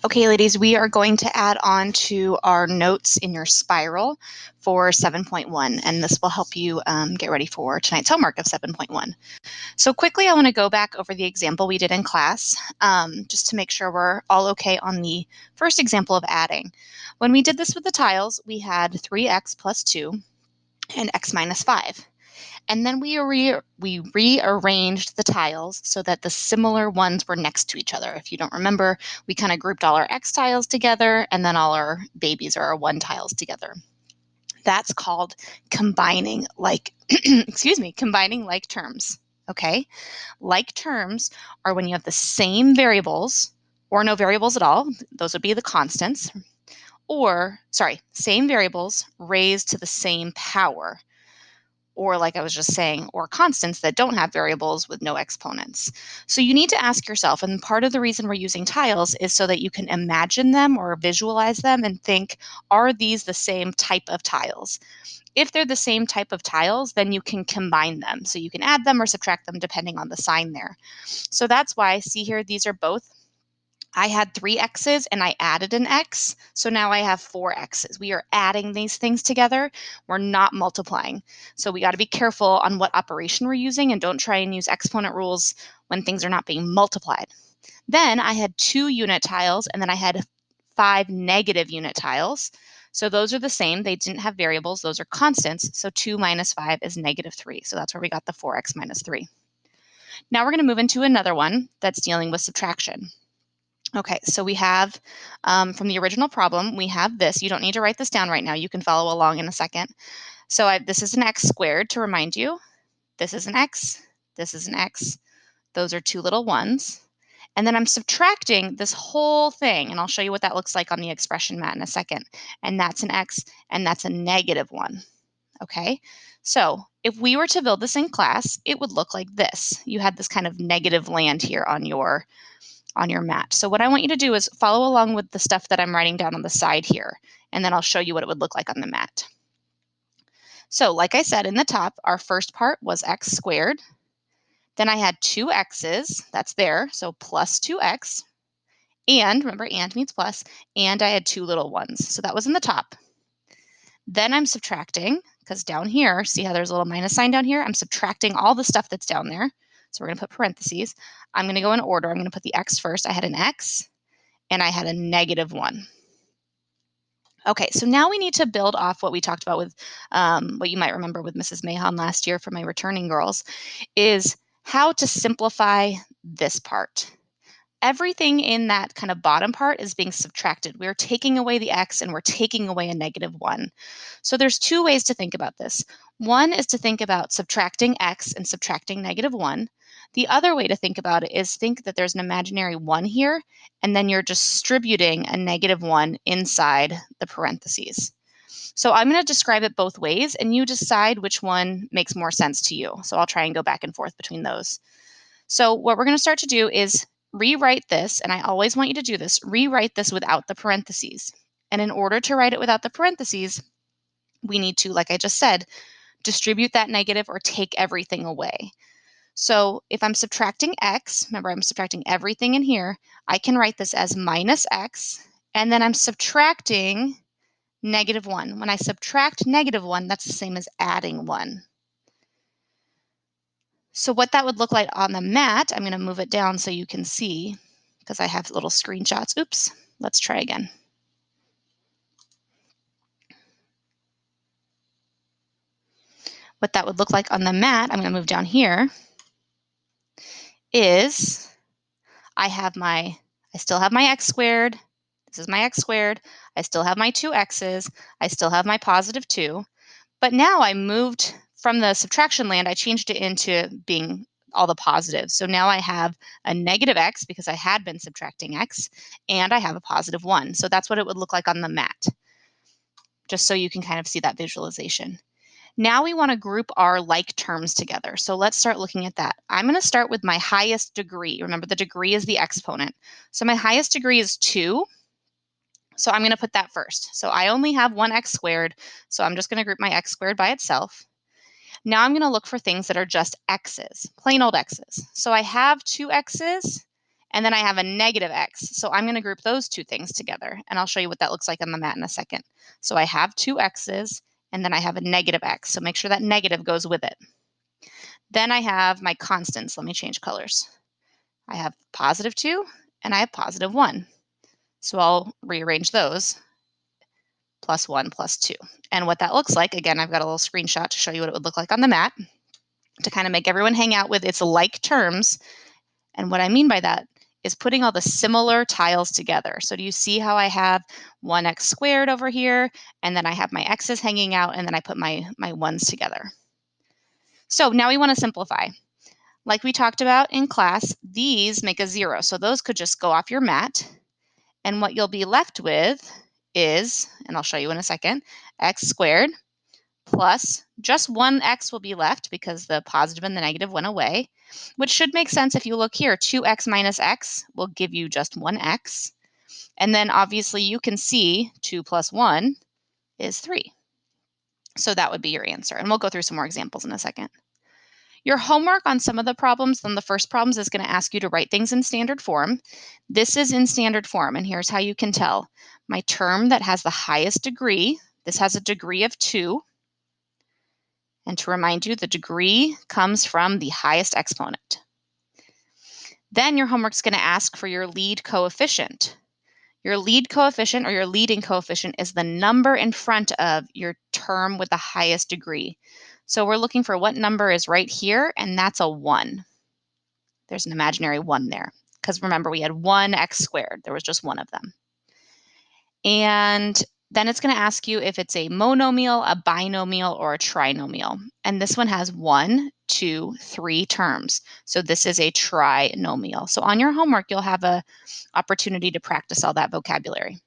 Okay, ladies, we are going to add on to our notes in your spiral for 7.1, and this will help you get ready for tonight's homework of 7.1. So quickly, I want to go back over the example we did in class, just to make sure we're all okay on the first example of adding. When we did this with the tiles, we had 3x plus 2 and x minus 5. And then we rearranged the tiles so that the similar ones were next to each other. If you don't remember, we kind of grouped all our X tiles together and then all our babies or our 1 tiles together. That's called combining like, combining like terms, okay? Like terms are when you have the same variables or no variables at all. Those would be the constants. Same variables raised to the same power. Or like I was just saying, or constants that don't have variables with no exponents. So you need to ask yourself, and part of the reason we're using tiles is so that you can imagine them or visualize them and think, are these the same type of tiles? If they're the same type of tiles, then you can combine them. So you can add them or subtract them depending on the sign there. So that's why, see here, these are both. I had 3 x's and I added an x, so now I have 4 x's. We are adding these things together. We're not multiplying. So we got to be careful on what operation we're using and don't try and use exponent rules when things are not being multiplied. Then I had 2 unit tiles and then I had 5 negative unit tiles. So those are the same. They didn't have variables. Those are constants. So 2 minus 5 is negative 3. So that's where we got the 4x minus 3. Now we're going to move into another one that's dealing with subtraction. Okay, so we have, from the original problem, we have this. You don't need to write this down right now. You can follow along in a second. So this is an x squared, to remind you. This is an x. This is an x. Those are 2 little ones. And then I'm subtracting this whole thing, and I'll show you what that looks like on the expression mat in a second. And that's an x, and that's a negative 1. Okay, so if we were to build this in class, it would look like this. You had this kind of negative land here on your mat. So what I want you to do is follow along with the stuff that I'm writing down on the side here, and then I'll show you what it would look like on the mat. So like I said in the top, our first part was x squared. Then I had 2 x's, that's there, so plus 2x. And remember, and means plus, and I had 2 little ones. So that was in the top. Then I'm subtracting, because down here, see how there's a little minus sign down here? I'm subtracting all the stuff that's down there. So we're going to put parentheses. I'm going to go in order. I'm going to put the x first. I had an x, and I had a negative 1. Okay, so now we need to build off what we talked about with what you might remember with Mrs. Mahon last year for my returning girls, is how to simplify this part. Everything in that kind of bottom part is being subtracted. We're taking away the x and we're taking away a negative 1. So there's 2 ways to think about this. One is to think about subtracting x and subtracting negative 1. The other way to think about it is think that there's an imaginary 1 here, and then you're distributing a negative 1 inside the parentheses. So I'm going to describe it both ways, and you decide which one makes more sense to you. So I'll try and go back and forth between those. So what we're going to start to do is rewrite this, and I always want you to do this, rewrite this without the parentheses. And in order to write it without the parentheses, we need to, like I just said, distribute that negative or take everything away. So if I'm subtracting x, remember I'm subtracting everything in here, I can write this as minus x, and then I'm subtracting negative 1. When I subtract negative 1, that's the same as adding 1. So what that would look like on the mat, I'm going to move it down so you can see, because I have little screenshots. Oops, let's try again. What that would look like on the mat, I'm going to move down here, is I still have my x squared. This is my x squared. I still have my 2 x's. I still have my positive 2. But now I moved from the subtraction land, I changed it into being all the positives. So now I have a negative x because I had been subtracting x, and I have a positive 1. So that's what it would look like on the mat, just so you can kind of see that visualization. Now we want to group our like terms together. So let's start looking at that. I'm going to start with my highest degree. Remember, the degree is the exponent. So my highest degree is 2. So I'm going to put that first. So I only have 1 x squared. So I'm just going to group my x squared by itself. Now I'm going to look for things that are just x's, plain old x's. So I have 2 x's, And then I have a negative x. So I'm going to group those two things together, and I'll show you what that looks like on the mat in a second. So I have two x's, and then I have a negative x. So make sure that negative goes with it. Then I have my constants. Let me change colors. I have positive 2, and I have positive 1. So I'll rearrange those, plus 1, plus 2. And what that looks like, again, I've got a little screenshot to show you what it would look like on the mat to kind of make everyone hang out with its like terms. And what I mean by that is putting all the similar tiles together. So do you see how I have 1x squared over here, and then I have my x's hanging out, and then I put my 1's together. So now we want to simplify. Like we talked about in class, these make a 0. So those could just go off your mat. And what you'll be left with is, and I'll show you in a second, x squared plus just one x will be left because the positive and the negative went away, which should make sense if you look here. 2x minus x will give you just 1x. And then obviously you can see 2 plus 1 is 3. So that would be your answer. And we'll go through some more examples in a second. Your homework on some of the problems, on the first problems, is going to ask you to write things in standard form. This is in standard form, and here's how you can tell. My term that has the highest degree, this has a degree of 2. And to remind you, the degree comes from the highest exponent. Then your homework's going to ask for your lead coefficient. Your lead coefficient, or your leading coefficient, is the number in front of your term with the highest degree. So we're looking for what number is right here, and that's a 1. There's an imaginary 1 there, because remember, we had 1x squared. There was just one of them. And then it's going to ask you if it's a monomial, a binomial, or a trinomial. And this one has 1, 2, 3 terms. So this is a trinomial. So on your homework, you'll have an opportunity to practice all that vocabulary.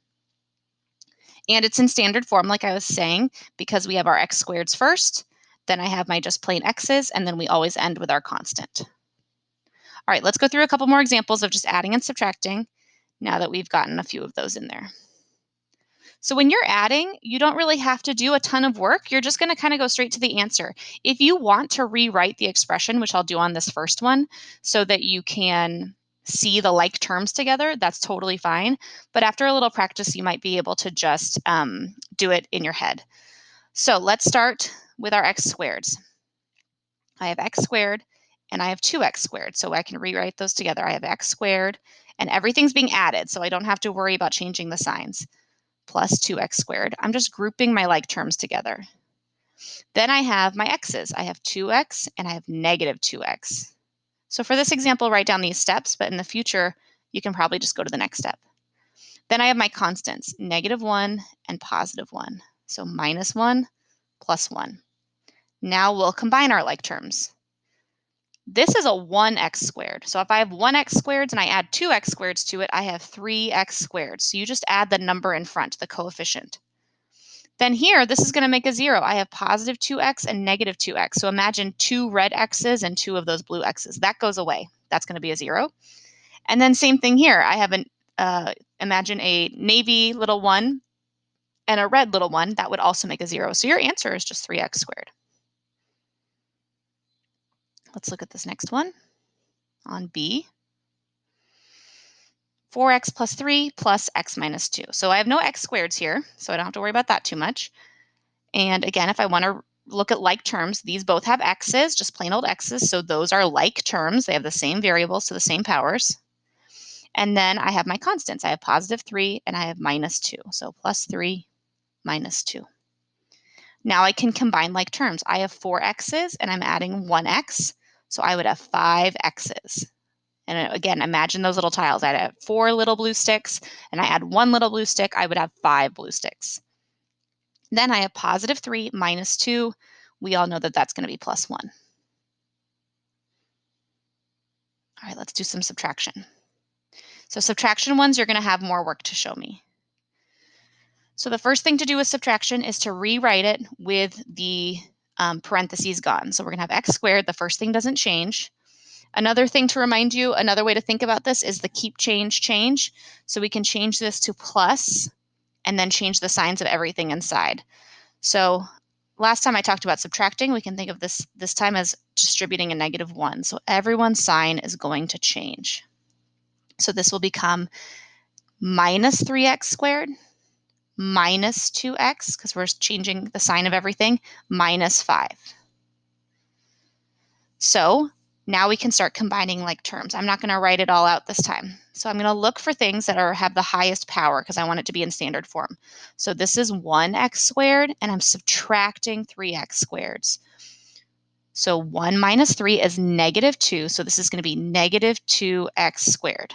And it's in standard form, like I was saying, because we have our x squareds first, then I have my just plain x's, and then we always end with our constant. All right, let's go through a couple more examples of just adding and subtracting now that we've gotten a few of those in there. So when you're adding, you don't really have to do a ton of work. You're just going to kind of go straight to the answer. If you want to rewrite the expression, which I'll do on this first one, so that you can see the like terms together, that's totally fine. But after a little practice, you might be able to just do it in your head. So let's start with our x squareds. I have x squared and I have 2x squared. So I can rewrite those together. I have x squared and everything's being added, so I don't have to worry about changing the signs. Plus 2x squared. I'm just grouping my like terms together. Then I have my x's. I have 2x and I have negative 2x. So for this example, write down these steps, but in the future, you can probably just go to the next step. Then I have my constants, negative 1 and positive 1. So minus 1 plus 1. Now we'll combine our like terms. This is a 1x squared. So if I have 1x squareds and I add 2x squareds to it, I have 3x squared. So you just add the number in front, the coefficient. Then here, this is going to make a 0. I have positive 2x and negative 2x. So imagine 2 red x's and 2 of those blue x's. That goes away. That's going to be a 0. And then same thing here. I have imagine a navy little 1 and a red little 1. That would also make a 0. So your answer is just 3x squared. Let's look at this next one on B. 4x plus 3 plus x minus 2. So I have no x squareds here, so I don't have to worry about that too much. And again, if I want to look at like terms, these both have x's, just plain old x's, so those are like terms. They have the same variables, so the same powers. And then I have my constants. I have positive 3 and I have minus 2. So plus 3, minus 2. Now I can combine like terms. I have 4 x's and I'm adding 1x, so I would have 5 x's. And again, imagine those little tiles. I'd have 4 little blue sticks, and I add 1 little blue stick, I would have 5 blue sticks. Then I have positive 3 minus 2. We all know that that's going to be plus 1. All right, let's do some subtraction. So subtraction ones, you're going to have more work to show me. So the first thing to do with subtraction is to rewrite it with the parentheses gone. So we're going to have x squared. The first thing doesn't change. Another thing to remind you, another way to think about this is the keep change. So we can change this to plus and then change the signs of everything inside. So last time I talked about subtracting, we can think of this time as distributing a negative 1. So everyone's sign is going to change. So this will become minus 3x squared minus 2x, because we're changing the sign of everything, minus 5. So now we can start combining like terms. I'm not going to write it all out this time. So I'm going to look for things that have the highest power because I want it to be in standard form. So this is 1x squared, and I'm subtracting 3x squareds. So 1 minus 3 is negative 2, so this is going to be negative 2x squared.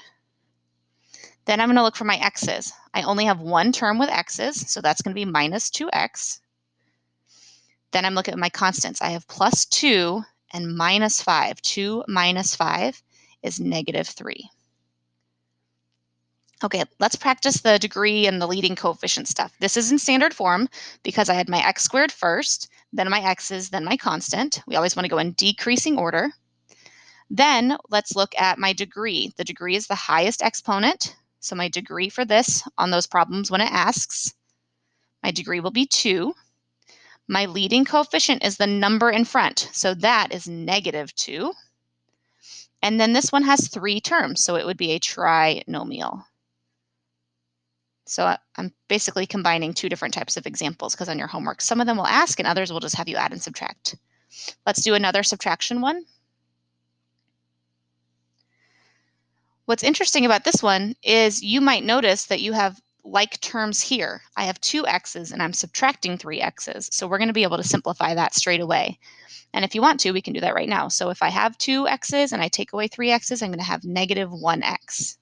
Then I'm going to look for my x's. I only have one term with x's, so that's going to be minus 2x. Then I'm looking at my constants. I have plus 2 and minus 5. 2 minus 5 is negative 3. Okay, let's practice the degree and the leading coefficient stuff. This is in standard form because I had my x squared first, then my x's, then my constant. We always want to go in decreasing order. Then let's look at my degree. The degree is the highest exponent. So my degree for this on those problems when it asks, my degree will be 2. My leading coefficient is the number in front. So that is negative 2. And then this one has 3 terms. So it would be a trinomial. So I'm basically combining 2 different types of examples because on your homework, some of them will ask and others will just have you add and subtract. Let's do another subtraction one. What's interesting about this one is you might notice that you have like terms here. I have 2 x's and I'm subtracting 3 x's. So we're going to be able to simplify that straight away. And if you want to, we can do that right now. So if I have 2 x's and I take away 3 x's, I'm going to have negative 1x.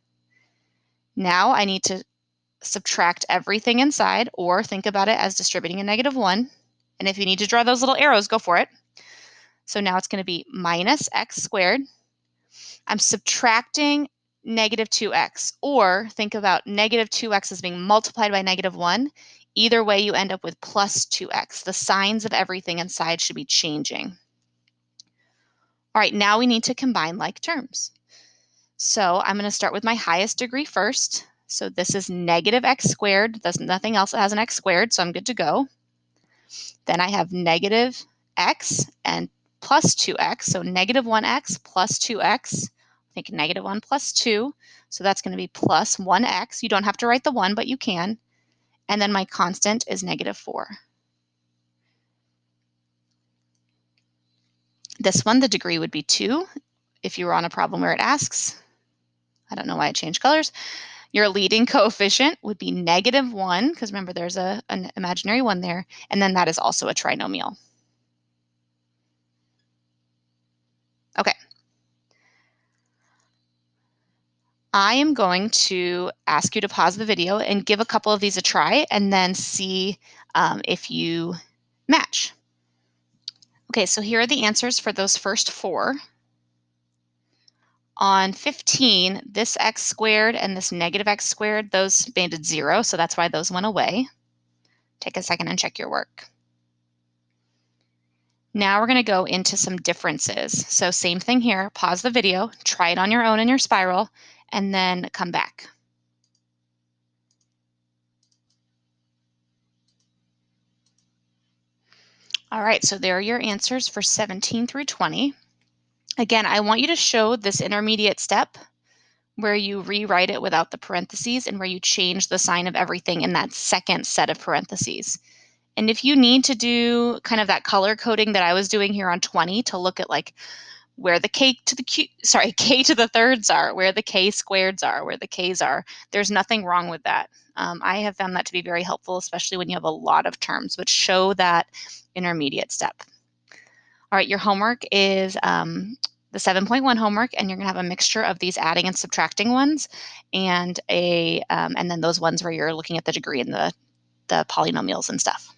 Now I need to subtract everything inside, or think about it as distributing a negative 1. And if you need to draw those little arrows, go for it. So now it's going to be minus x squared. I'm subtracting negative 2x, or think about negative 2x as being multiplied by negative 1. Either way, you end up with plus 2x. The signs of everything inside should be changing. All right, now we need to combine like terms. So I'm going to start with my highest degree first. So this is negative x squared. There's nothing else that has an x squared, so I'm good to go. Then I have negative x and plus 2x, so negative 1x plus 2x. I think negative 1 plus 2, so that's going to be plus 1x. You don't have to write the 1, but you can. And then my constant is negative 4. This one, the degree would be 2 if you were on a problem where it asks. I don't know why it changed colors. Your leading coefficient would be negative 1, because remember there's an imaginary 1 there, and then that is also a trinomial. Okay. I am going to ask you to pause the video and give a couple of these a try and then see if you match. Okay, so here are the answers for those first 4. On 15, this x squared and this negative x squared, those made it 0, so that's why those went away. Take a second and check your work. Now we're going to go into some differences. So same thing here, pause the video, try it on your own in your spiral, and then come back. All right, so there are your answers for 17 through 20. Again, I want you to show this intermediate step where you rewrite it without the parentheses and where you change the sign of everything in that second set of parentheses. And if you need to do kind of that color coding that I was doing here on 20 to look at like where the k to the thirds are, where the k squareds are, where the k's are, there's nothing wrong with that. I have found that to be very helpful, especially when you have a lot of terms, which show that intermediate step. All right, your homework is the 7.1 homework, and you're going to have a mixture of these adding and subtracting ones, and then those ones where you're looking at the degree and the polynomials and stuff.